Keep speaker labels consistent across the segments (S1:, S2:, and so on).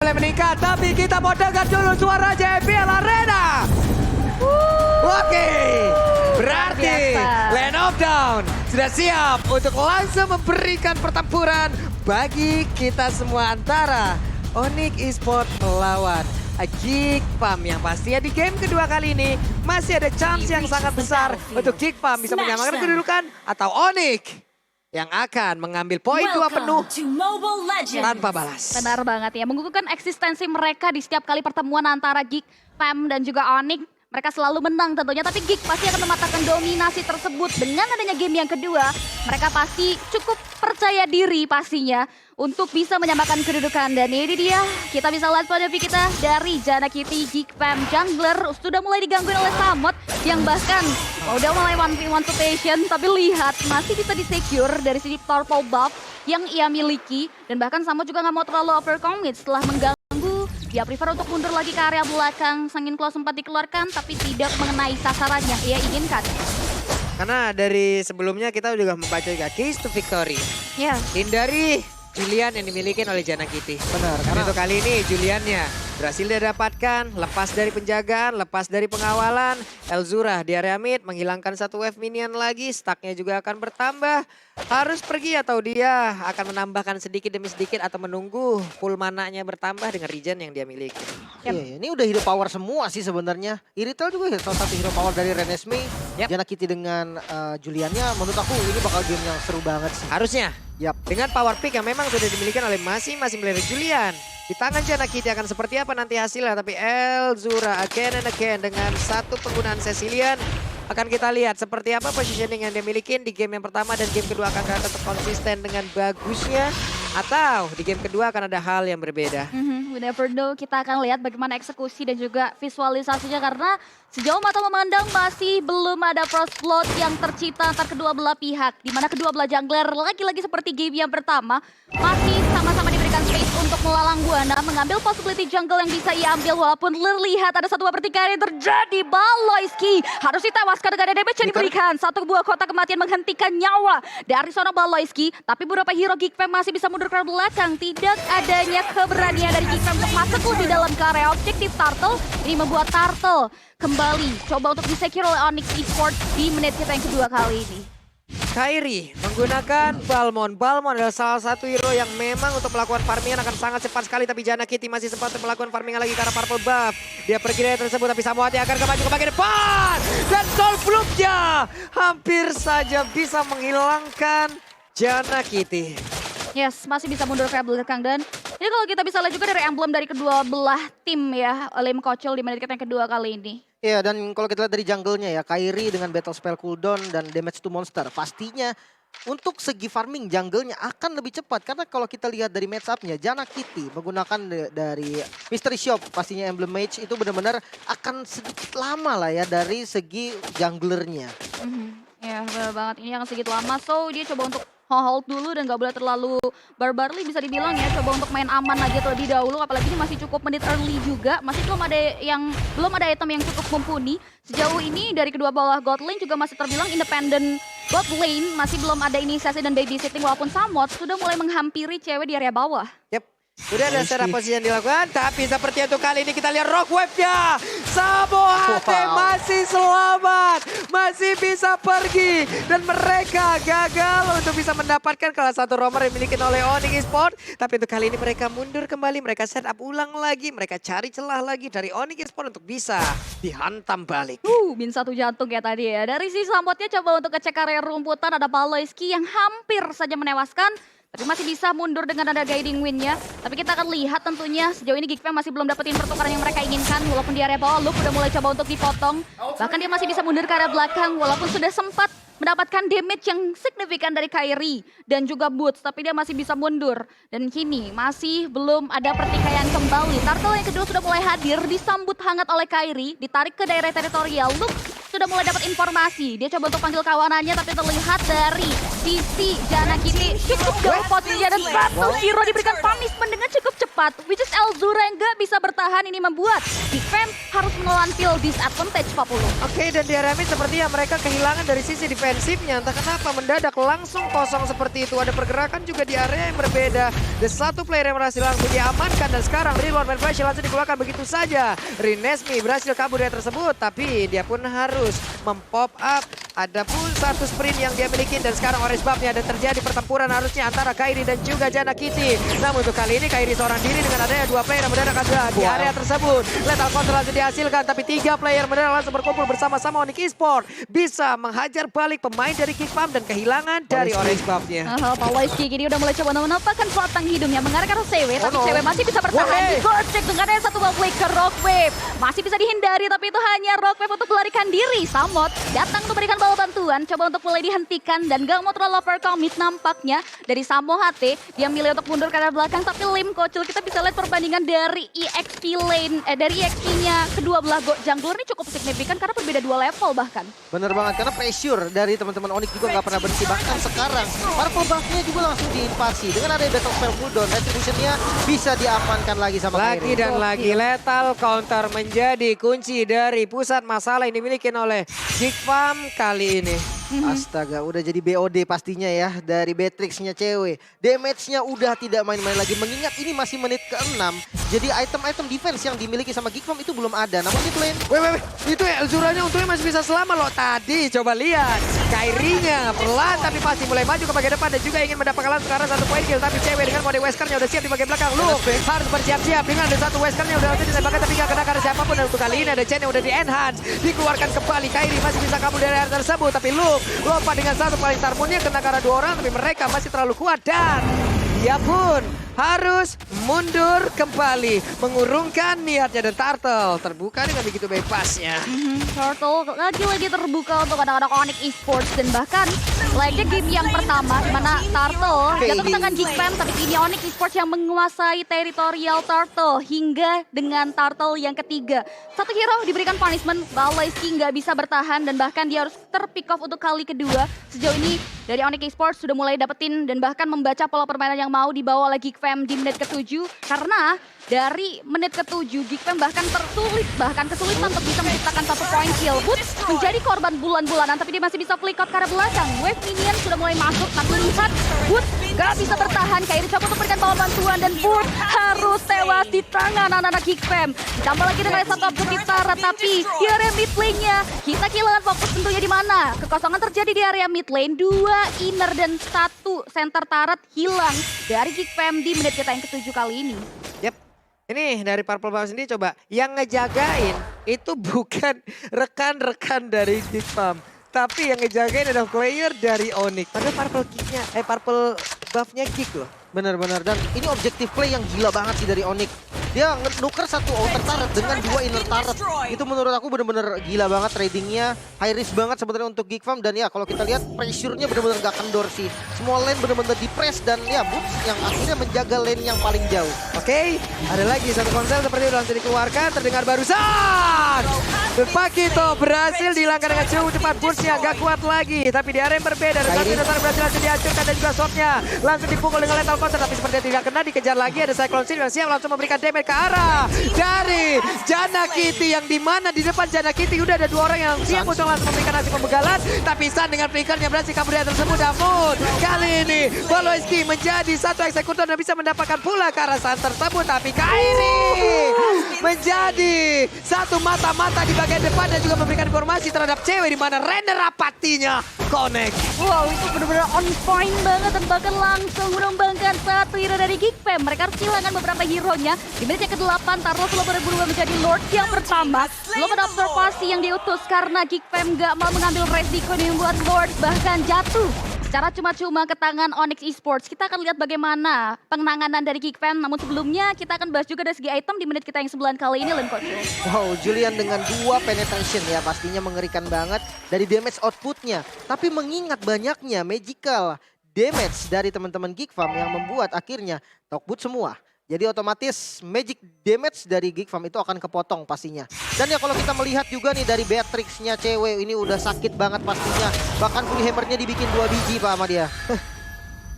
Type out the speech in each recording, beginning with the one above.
S1: mulai meningkat. Tapi kita mau dengar dulu suara JBL Arena. Oke, berarti Land of Dawn sudah siap untuk langsung memberikan pertempuran bagi kita semua antara Onyx Esports melawan Geek Farm yang pastinya di game kedua kali ini masih ada chance yang sangat besar untuk Geek Farm bisa menyamakan kedudukan atau Onyx yang akan mengambil poin 2 penuh tanpa balas.
S2: Benar banget ya, mengukuhkan eksistensi mereka di setiap kali pertemuan antara Geek Farm dan juga Onyx. Mereka selalu menang tentunya, tapi Geek pasti akan mematahkan dominasi tersebut. Dengan adanya game yang kedua, mereka pasti cukup percaya diri pastinya untuk bisa menyamakan kedudukan. Dan ini dia, kita bisa lihat pada kita dari Jana Kitty, Geek Farm Jungler sudah mulai digangguin oleh Samot yang bahkan udah mulai 1v1 situation, tapi lihat masih bisa di-secure dari sisi purple buff yang ia miliki. Dan bahkan Samot juga nggak mau terlalu overcommit setelah mengganggu. Dia prefer untuk mundur lagi ke area belakang. Sangin Claw sempat dikeluarkan tapi tidak mengenai sasaran yang ia inginkan.
S1: Karena dari sebelumnya kita juga membaca juga Keys to Victory.
S2: Ya.
S1: Hindari Julian yang dimiliki oleh Jana Kitty. Benar. Karena untuk kali ini Juliannya berhasil didapatkan, lepas dari penjagaan, lepas dari pengawalan. Elzura di area mid menghilangkan satu wave minion lagi, stacknya juga akan bertambah. Harus pergi atau dia akan menambahkan sedikit demi sedikit atau menunggu full mananya bertambah dengan regen yang dia miliki.
S3: Iya, ini udah hero power semua sih sebenarnya. Iritel juga salah satu hero power dari Renesmee. Jana Kitty dengan Juliannya, menurut aku ini bakal game yang seru banget sih.
S1: Harusnya.
S3: Yap.
S1: Dengan power pick yang memang sudah dimiliki oleh masing-masing player Julian. Di tangan Jana Kitty akan seperti apa nanti hasilnya. Tapi Elzura again and again dengan satu penggunaan Cecilian. Akan kita lihat seperti apa positioning yang dia miliki di game yang pertama dan game kedua akan tetap konsisten dengan bagusnya. Atau di game kedua akan ada hal yang berbeda.
S2: We never know, kita akan lihat bagaimana eksekusi dan juga visualisasinya karena sejauh mata memandang masih belum ada first blood yang tercipta antar kedua belah pihak. Di mana kedua belah jungler lagi-lagi seperti game yang pertama masih sama-sama diberikan space untuk melalang buana, mengambil possibility jungle yang bisa ia ambil walaupun terlihat ada satu pertikaian yang terjadi. Baloyski harus ditewaskan dengan damage yang diberikan. Satu buah kotak kematian menghentikan nyawa dari seorang Baloyski, tapi beberapa hero Geek Fam masih bisa mundur ke belakang. Tidak adanya keberanian dari Geek Fam untuk masuk lebih dalam ke area objektif Turtle. Ini membuat Turtle kembali coba untuk di-secure oleh Onyx Esports di menit kita yang kedua kali ini.
S1: Kairi menggunakan Balmond. Balmond adalah salah satu hero yang memang untuk melakukan farmingan akan sangat cepat sekali. Tapi Jana Kitty masih sempat untuk melakukan farmingan lagi karena purple buff. Dia pergi dari tersebut tapi Samoati akan kemaju ke bagian depan. Dan Soulfluknya hampir saja bisa menghilangkan Jana Kitty.
S2: Yes, masih bisa mundur ke belakang dan ini kalau kita bisa lihat juga dari emblem dari kedua belah tim ya, Lim Kocil di menit kita yang kedua kali ini.
S3: Iya, dan kalau kita lihat dari jungle-nya ya, Kairi dengan battle spell cooldown dan damage to monster. Pastinya untuk segi farming jungle-nya akan lebih cepat. Karena kalau kita lihat dari match up-nya, Jana Kitty menggunakan dari Mystery Shop, pastinya emblem mage itu benar-benar akan sedikit lama lah ya dari segi jungler-nya.
S2: Ya benar banget, ini akan sedikit lama. So dia coba untuk hold dulu dan gak boleh terlalu barbarly bisa dibilang ya. Coba untuk main aman lagi terlebih dahulu, apalagi ini masih cukup menit early juga. Masih belum ada item yang cukup mumpuni. Sejauh ini dari kedua bawah god lane juga masih terbilang independent god lane. Masih belum ada inisiasi dan babysitting walaupun Samot sudah mulai menghampiri cewek di area bawah.
S1: Yep. Udah ada secara posisi yang dilakukan, tapi seperti itu kali ini kita lihat rock wave-nya. Samoate masih selamat, masih bisa pergi. Dan mereka gagal untuk bisa mendapatkan salah satu roamer yang dimiliki oleh Onyx Esports. Tapi untuk kali ini mereka mundur kembali, mereka set up ulang lagi. Mereka cari celah lagi dari Onyx Esports untuk bisa dihantam balik.
S2: Min satu jantung ya tadi ya. Dari si Samotnya coba untuk ngecek area rumputan, ada Baloyski yang hampir saja menewaskan. Tapi masih bisa mundur dengan ada guiding win-nya. Tapi kita akan lihat tentunya sejauh ini Geek Fam masih belum dapetin pertukaran yang mereka inginkan. Walaupun di area bawah Luke udah mulai coba untuk dipotong. Bahkan dia masih bisa mundur ke area belakang walaupun sudah sempat mendapatkan damage yang signifikan dari Kairi dan juga Boots. Tapi dia masih bisa mundur. Dan kini masih belum ada pertikaian kembali. Turtle yang kedua sudah mulai hadir, disambut hangat oleh Kairi. Ditarik ke daerah teritorial. Luke sudah mulai dapat informasi. Dia coba untuk panggil kawanannya tapi terlihat dari sisi Jana Kitty cukup jauh posisinya dan satu hero diberikan punishment dengan cukup cepat. 4. Which is Elzura yang gak bisa bertahan, ini membuat Geek Fam harus menelan field disadvantage 40.
S1: Oke, dan di area mid sepertinya mereka kehilangan dari sisi defensifnya. Entah kenapa mendadak langsung kosong seperti itu. Ada pergerakan juga di area yang berbeda. Ada satu player yang berhasil langsung diamankan. Dan sekarang Rilwan main flash langsung dikeluarkan begitu saja. Rinesmi berhasil kabur dari tersebut. Tapi dia pun harus mempop up. Ada pun satu sprint yang dia miliki. Dan sekarang orange buff-nya. Dan terjadi pertempuran harusnya antara Kairi dan juga Jana Kitty. Namun untuk kali ini Kairi seorang diri dengan adanya dua player yang mendadak ada di area tersebut. Lethal Counter langsung dihasilkan. Tapi 3 player mendadak langsung berkumpul bersama-sama Onyx Esports. Bisa menghajar balik pemain dari Geek Fam dan kehilangan dari orange buff-nya.
S2: Pawlowski kini udah mulai coba menampakkan batang hidungnya mengarahkan CW, tapi
S1: no.
S2: CW masih bisa bertahan. Di Gojek dengan ada satu wave ke Rockwave. Masih bisa dihindari, tapi itu hanya Rockwave untuk melarikan diri. Samot datang untuk memberikan bala bantuan, coba untuk mulai dihentikan dan gak mau terlalu overcommit nampaknya dari Samo HT. Dia milih untuk mundur ke arah belakang, tapi Lim Kocil kita bisa lihat perbandingan dari EXP lane, dari EXP-nya kedua belah jungler ini cukup signifikan karena berbeda 2 level bahkan.
S3: Bener banget, karena pressure dari teman-teman Onyx juga nggak pernah berhenti. Bahkan sekarang, purple buff-nya juga langsung diinvasi. Dengan ada battle spell cooldown, retribution-nya bisa diamankan lagi sama
S1: Lagi
S3: Kairi.
S1: dan lagi lethal counter menjadi kunci dari pusat masalah yang dimiliki oleh Geek Fam kali ini.
S3: Astaga, udah jadi BOD pastinya ya dari Beatrix-nya cewek. Damage-nya udah tidak main-main lagi. Mengingat ini masih menit ke-6. Jadi item-item defense yang dimiliki sama Geek Fam itu belum ada. Namun di lane,
S1: Weh, itu Elzuranya untungnya masih bisa selamat loh. Tadi coba lihat, Kairinya perlahan tapi pasti mulai maju ke bagian depan dan juga ingin mendapatkan langsung karena satu point kill. Tapi cewek dengan mode Weskernya udah siap di bagian belakang. Luke harus bersiap-siap dengan ada satu Weskernya udah langsung ditembakkan tapi gak kena karena siapapun. Dan untuk kali ini ada Chen yang udah di-enhance. Dikeluarkan kembali, Kairi masih bisa kabur dari area tersebut. Tapi Luke lompat dengan satu paling tarmunnya kena karena 2 orang. Tapi mereka masih terlalu kuat dan dia pun harus mundur kembali, mengurungkan niatnya dan Turtle terbuka dengan begitu bebasnya.
S2: Turtle lagi-lagi terbuka untuk anak-anak Onyx Esports dan bahkan layaknya game yang pertama di mana Turtle jatuh ke tangan Geek Fam, tapi ini Onyx Esports yang menguasai teritorial Turtle hingga dengan Turtle yang ketiga. Satu hero diberikan punishment, Balaiski nggak bisa bertahan dan bahkan dia harus terpick off untuk kali kedua. Sejauh ini dari Onyx Esports sudah mulai dapetin dan bahkan membaca pola permainan yang mau dibawa oleh Geek Fam di menit ke-7 karena dari menit ke-7 Geek Fam bahkan kesulitan untuk bisa menciptakan satu point kill. Boots menjadi korban bulan-bulanan tapi dia masih bisa flick out ke arah belakang. Wave minion sudah mulai masuk tapi lihat Boots gak bisa bertahan. Kairi coba untuk memberikan bala bantuan dan Boots harus tewas di tangan anak-anak Geek Fam. Ditambah lagi dengan satu objektif Tara tapi di area mid lane-nya kita kehilangan fokus tentunya di mana. Kekosongan terjadi di area mid lane, 2 inner dan 1 center turret hilang dari Geek Fam di menit kita yang ke-7 kali ini.
S1: Yap. Ini dari Purple Buff sendiri coba. Yang ngejagain itu bukan rekan-rekan dari Geek Fam. Tapi yang ngejagain adalah player dari Onyx. Padahal Purple Buff-nya Geek loh.
S3: benar-benar. Dan ini objektif play yang gila banget sih dari Onyx. Dia nuker satu outer turret dengan 2 inner turret. Itu menurut aku benar-benar gila banget tradingnya. High risk banget sebenarnya untuk Geek Fam. Dan ya kalau kita lihat pressure-nya benar-benar gak kendor sih. Semua lane benar-benar di-press. Dan ya Boots yang akhirnya menjaga lane yang paling jauh.
S1: Oke, ada lagi satu konsel seperti itu langsung dikeluarkan. Terdengar barusan. Dan Pakito berhasil dihilangkan dengan cukup cepat. Burst-nya gak kuat lagi. Tapi di area yang berbeda. Dan satu dasar berhasil langsung dihancurkan. Dan juga shot-nya langsung dipukul dengan lethal counter. Tapi sepertinya tidak kena. Dikejar lagi. Ada Cyclone Shield yang siap langsung memberikan damage ke arah dari Jana Kitty. Yang dimana di depan Jana Kitty udah ada 2 orang yang siap untuk langsung memberikan aksi pembegalan. Tapi San dengan flickernya berhasil kabur dari tersebut. Namun kali ini Balaiski menjadi satu eksekutor dan bisa mendapatkan pula ke arah San tersebut. Tapi Kairi menjadi satu mata-mata di bagian depan dan juga memberikan informasi terhadap cewek di mana render apatinya connect.
S2: Wow, itu benar-benar on point banget dan bahkan langsung menumbangkan satu hero dari Geek Fam. Mereka harus kehilangan beberapa hero-nya. Di menit yang ke-8, Tarlo sudah berubah menjadi Lord yang pertama. Belum ada observasi yang diutus karena Geek Fam gak mau mengambil resiko yang membuat Lord bahkan jatuh secara cuma-cuma ke tangan Onyx Esports. Kita akan lihat bagaimana penanganan dari Geek Fam. Namun sebelumnya kita akan bahas juga dari segi item di menit kita yang 9 kali ini, Lim Coach.
S3: Wow, Julian dengan 2 penetration ya pastinya mengerikan banget dari damage outputnya. Tapi mengingat banyaknya magical damage dari teman-teman Geek Fam yang membuat akhirnya Talkboot semua. Jadi otomatis magic damage dari Geek Fam itu akan kepotong pastinya. Dan ya kalau kita melihat juga nih dari Beatrix-nya cewek ini udah sakit banget pastinya. Bahkan full hammernya dibikin 2 biji Pak sama dia.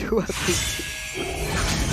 S1: 2 biji.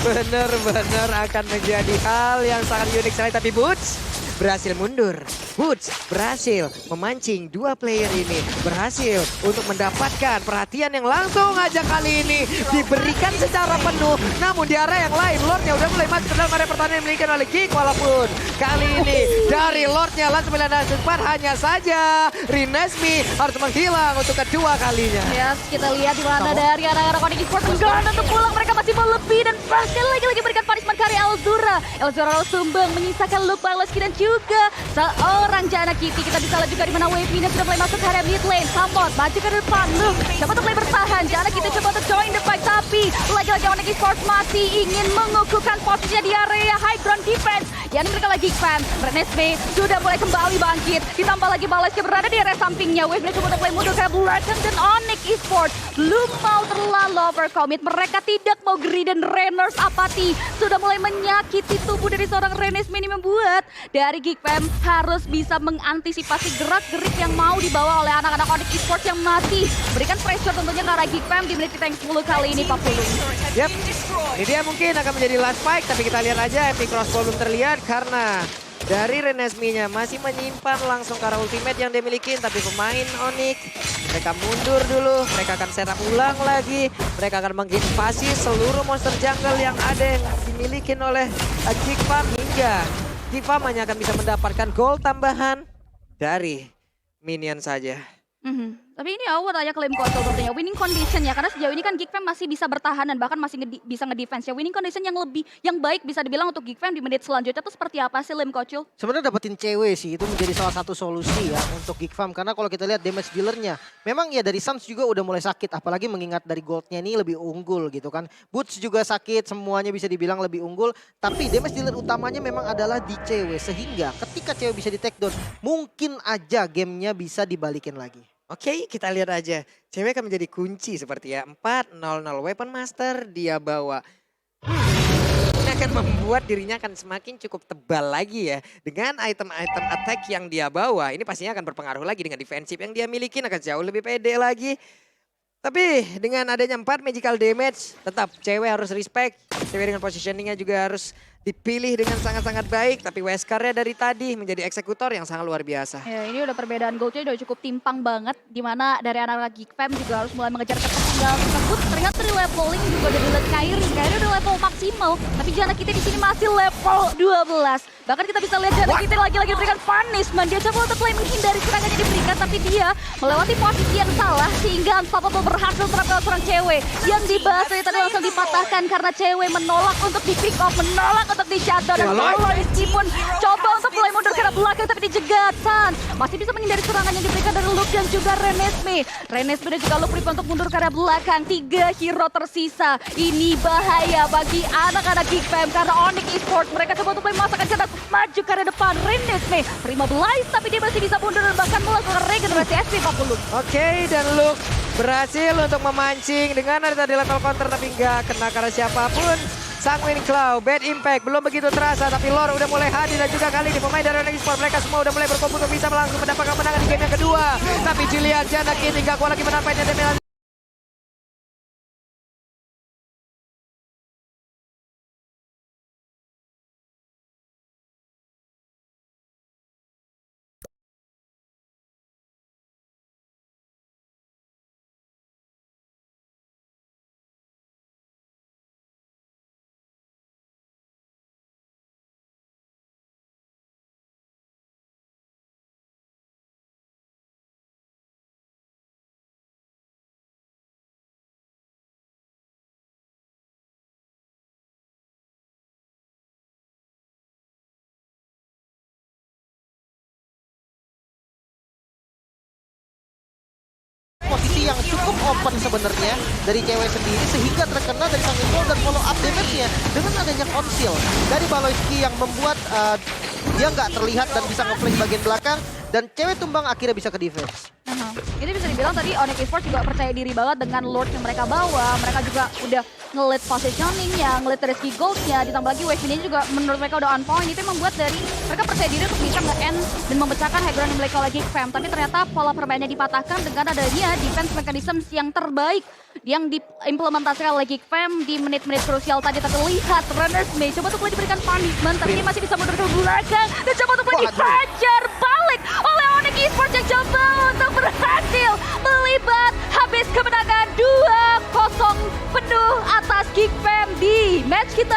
S1: Bener-bener akan menjadi hal yang sangat unik sekali. Tapi Boots berhasil mundur. Boots berhasil memancing dua player ini. Berhasil untuk mendapatkan perhatian yang langsung aja kali ini diberikan secara penuh. Namun di arah yang lain, Lordnya udah mulai masuk ke dalam area pertahanan yang dimiliki oleh Geek. Walaupun kali ini dari Lordnya langsung 9 hanya saja Renesmee harus menghilang untuk kedua kalinya.
S2: Yes, kita lihat di mana dari anak-anak Onyx Esports enggan untuk pulang. Mereka masih melebih dan sekali lagi berikan punishment karya Elzura. Elzura sumbang menyisakan Luke Baloski dan juga seorang Jana Kitty. Kita bisa lihat juga di mana Wave Mina sudah mulai masuk ke area mid lane. Samot maju ke depan. Luke coba untuk mulai bertahan. Jana Kitty coba untuk join the fight. Tapi lagi-lagi Onyx Esports masih ingin mengukuhkan posisinya di area high ground defense. Yang mereka lagi fam. Renesmee sudah mulai kembali bangkit. Ditambah lagi Baloski berada di area sampingnya. Wave Mina coba untuk mulai mundur ke belakang dan Onyx Esports belum mau terlalu overcommit. Mereka tidak mau greedy dan Rainers apati. Sudah mulai menyakiti tubuh dari seorang Renesmee ini membuat dari Geek Fam harus bisa mengantisipasi gerak-gerik yang mau dibawa oleh anak-anak Onyx Esports yang masih berikan pressure tentunya ke arah Geek Fam di menit kita yang 10 kali ini Pak Pulung.
S1: Yap, ini dia mungkin akan menjadi last fight, tapi kita lihat aja Epic Crossbow belum terlihat karena dari Renesmee-nya masih menyimpan langsung ke arah ultimate yang dia miliki. Tapi pemain Onyx, mereka mundur dulu, mereka akan setup ulang lagi. Mereka akan menginvasi seluruh monster jungle yang ada yang dimiliki oleh Geek Fam hingga Geek Fam hanya akan bisa mendapatkan gold tambahan dari minion saja.
S2: Tapi ini awal aja klaim konsol tentunya winning condition ya, karena sejauh ini kan Geek Fam masih bisa bertahan dan bahkan masih bisa ngedefense ya. Winning condition yang baik bisa dibilang untuk Geek Fam di menit selanjutnya itu seperti apa sih Lim Kocul?
S3: Sebenarnya dapetin cewek sih itu menjadi salah satu solusi ya untuk Geek Fam, karena kalau kita lihat damage dealernya memang ya dari Suns juga udah mulai sakit, apalagi mengingat dari goldnya ini lebih unggul gitu kan. Boots juga sakit, semuanya bisa dibilang lebih unggul, tapi damage dealer utamanya memang adalah di cewek, sehingga ketika cewek bisa di take down mungkin aja gamenya bisa dibalikin lagi.
S1: Oke, kita lihat aja. Cewek akan menjadi kunci seperti ya. 4-0-0 Weapon Master dia bawa. Ini akan membuat dirinya akan semakin cukup tebal lagi ya. Dengan item-item attack yang dia bawa. Ini pastinya akan berpengaruh lagi dengan defensif yang dia miliki. Akan jauh lebih pede lagi. Tapi dengan adanya 4 magical damage, tetap cewek harus respect. Cewek dengan positioningnya juga harus dipilih dengan sangat-sangat baik. Tapi Weskarnya dari tadi menjadi eksekutor yang sangat luar biasa.
S2: Ya ini udah perbedaan goldnya udah cukup timpang banget. Dimana dari anak-anak Geek Fam juga harus mulai mengejar ketertinggalan tersebut. Terlihat dari leveling juga udah dilihat Kairi. Kairi udah level maksimal. Tapi Jana kita di sini masih level 12. Bahkan kita bisa lihat Jana kita lagi-lagi diberikan punishment. Dia coba untuk mulai menghindari serangan yang diberikan. Tapi dia melewati posisi yang salah. Sehingga Unstoppable berhasil terapkan seorang cewek. Yang dibahas tadi langsung dipatahkan karena cewek menolak untuk di pick off. Menolak untuk di shutdown. Dan Baloski pun coba untuk mulai mundur ke arah belakang tapi dijegat. Sun masih bisa menghindari serangan yang diberikan dari Luke dan juga Renesmee. Renesmee dan juga Luke prepare untuk mundur ke arah belakang. 3 hero tersisa. Ini bahaya bagi anak-anak Geek Fam karena Onyx Esports mereka coba untuk mulai memasakkan kedak maju ke arah depan. Renesmee terima blast tapi dia masih bisa mundur dan bahkan melakukan regenerasi SP 40.
S1: Oke, dan Luke berhasil untuk memancing dengan ada tadi level counter tapi nggak kena karena siapapun. Sanguine Claw, Bad Impact belum begitu terasa tapi Lore udah mulai hadir dan juga kali ini pemain dari Onyx Esports mereka semua udah mulai berkumpul untuk bisa langsung mendapatkan kemenangan di game yang kedua. Tapi Julian Jana Kitty nggak kuat lagi menampaikan demi
S3: Posisi yang cukup open sebenarnya dari cewek sendiri sehingga terkena dari sang Info dan follow up damage-nya dengan adanya conceal dari Baloski yang membuat dia nggak terlihat dan bisa nge-flash bagian belakang dan cewek tumbang akhirnya bisa ke defense.
S2: Ini bisa dibilang tadi Onyx Esports juga percaya diri banget dengan Lord yang mereka bawa. Mereka juga udah nge-lead positioning-nya, nge-lead Risky Gold-nya. Ditambah lagi wave ini juga menurut mereka udah on point. Itu yang membuat dari mereka percaya diri untuk bisa nge-end dan memecahkan high ground yang mereka lagi fam. Tapi ternyata pola permainannya dipatahkan dengan adanya defense mechanism yang terbaik yang diimplementasikan oleh Geek Fam di menit-menit krusial tadi. Tapi lihat Runners May coba untuk mulai diberikan punishment, tapi dia masih bisa mundur ke belakang dan coba untuk mulai dihajar balik oleh Onyx Esports yang coba untuk berhasil melibat habis kemenangan 2-0 penuh atas Geek Fam di match kita.